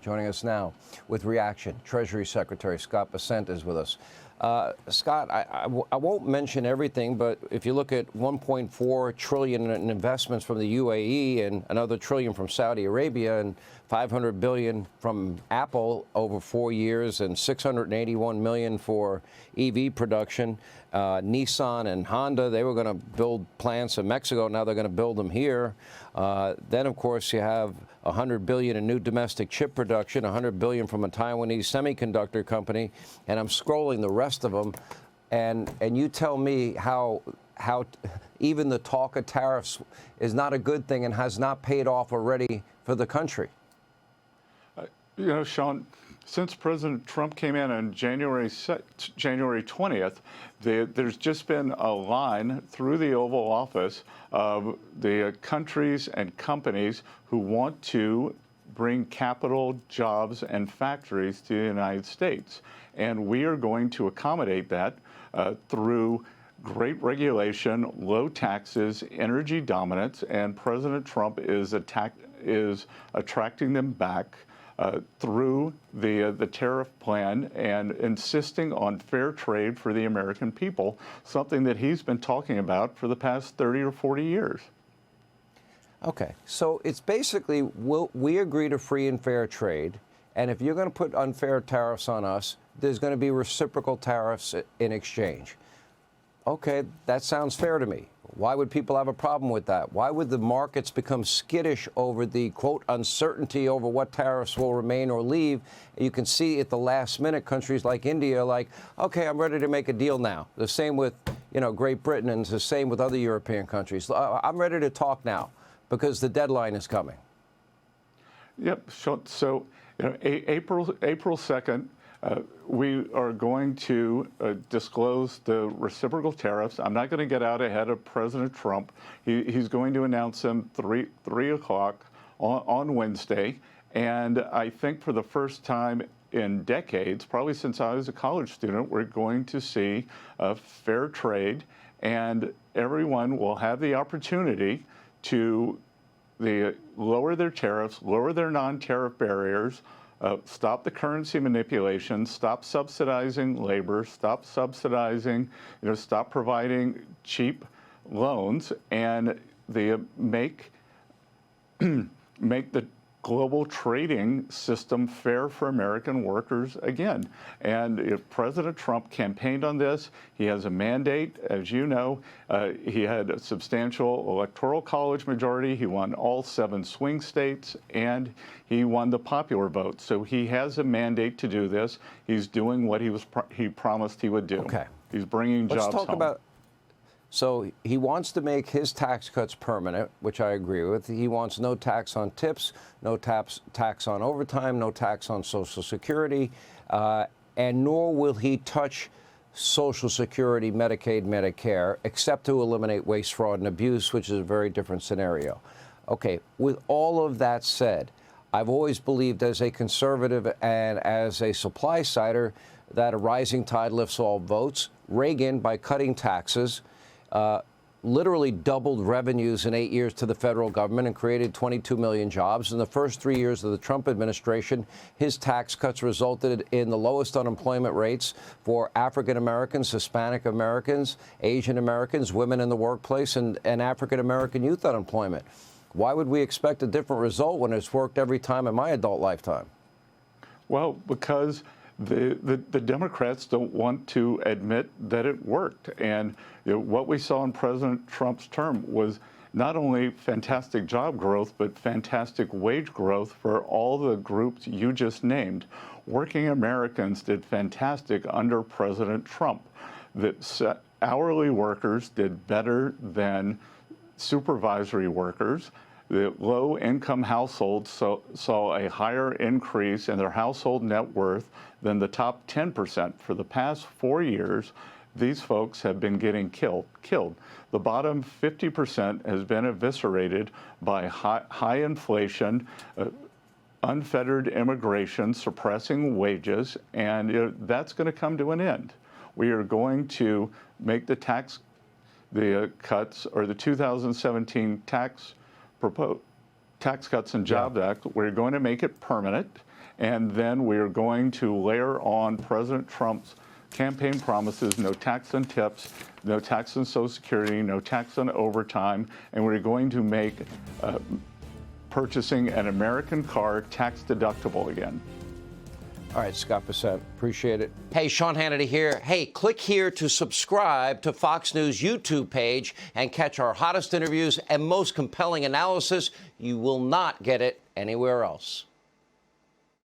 Joining us now with reaction, Treasury Secretary Scott Bessent is with us. Scott, I won't mention everything, but if you look at $1.4 trillion in investments from the UAE and another trillion from Saudi Arabia and $500 billion from Apple over 4 years and $681 million for EV production, Nissan and Honda, they were going to build plants in Mexico. Now they're going to build them here. Then, of course, you have $100 billion in new domestic chip production, $100 billion from a Taiwanese semiconductor company, and I'm scrolling the rest of them, and you tell me how even the talk of tariffs is not a good thing and has not paid off already for the country. You know, Sean, since President Trump came in on January 20th, there's just been a line through the Oval Office of the countries and companies who want to bring capital, jobs, and factories to the United States. And we are going to accommodate that through great regulation, low taxes, energy dominance, and President Trump is attracting them back through the tariff plan and insisting on fair trade for the American people, something that he's been talking about for the past 30 or 40 years. Okay, so it's basically, we agree to free and fair trade, and if you're going to put unfair tariffs on us, there's going to be reciprocal tariffs in exchange. Okay, that sounds fair to me. Why would people have a problem with that? Why would the markets become skittish over the, quote, uncertainty over what tariffs will remain or leave? You can see at the last minute, countries like India like, okay, I'm ready to make a deal now. The same with, Great Britain, and the same with other European countries. I'm ready to talk now because the deadline is coming. Yep. So April 2nd, we are going to disclose the reciprocal tariffs. I'm not going to get out ahead of President Trump. He's going to announce them 3 o'clock on Wednesday. And I think for the first time in decades, probably since I was a college student, we're going to see fair trade, and everyone will have the opportunity to lower their tariffs, lower their non-tariff barriers, stop the currency manipulation, stop subsidizing labor, stop subsidizing, stop providing cheap loans, and make the global trading system fair for American workers again. And if President Trump campaigned on this, he has a mandate. As you know, he had a substantial electoral college majority. He won all 7 swing states, and he won the popular vote. So he has a mandate to do this. He's doing what he promised he would do. Okay. He's bringing jobs home. Let's talk about. So he wants to make his tax cuts permanent, which I agree with. He wants no tax on tips, no tax on overtime, no tax on Social Security, and nor will he touch Social Security, Medicaid, Medicare, except to eliminate waste, fraud, and abuse, which is a very different scenario. Okay, with all of that said, I've always believed as a conservative and as a supply-sider that a rising tide lifts all boats. Reagan, by cutting taxes, literally doubled revenues in 8 years to the federal government and created 22 million jobs. In the first 3 years of the Trump administration, his tax cuts resulted in the lowest unemployment rates for African Americans, Hispanic Americans, Asian Americans, women in the workplace, and African American youth unemployment. Why would we expect a different result when it's worked every time in my adult lifetime? Well, because the Democrats don't want to admit that it worked. And what we saw in President Trump's term was not only fantastic job growth, but fantastic wage growth for all the groups you just named. Working Americans did fantastic under President Trump. That hourly workers did better than supervisory workers. The low-income households saw a higher increase in their household net worth than the top 10%. For the past 4 years, these folks have been getting killed. The bottom 50% has been eviscerated by high inflation, unfettered immigration, suppressing wages, and that's going to come to an end. We are going to make the cuts, or the 2017 Tax Cuts and Jobs Act, we're going to make it permanent, And then we are going to layer on President Trump's campaign promises: no tax on tips, no tax on Social Security, no tax on overtime, and we're going to make purchasing an American car tax deductible again. All right, Scott Bessent, appreciate it. Hey, Sean Hannity here. Hey, click here to subscribe to Fox News YouTube page and catch our hottest interviews and most compelling analysis. You will not get it anywhere else.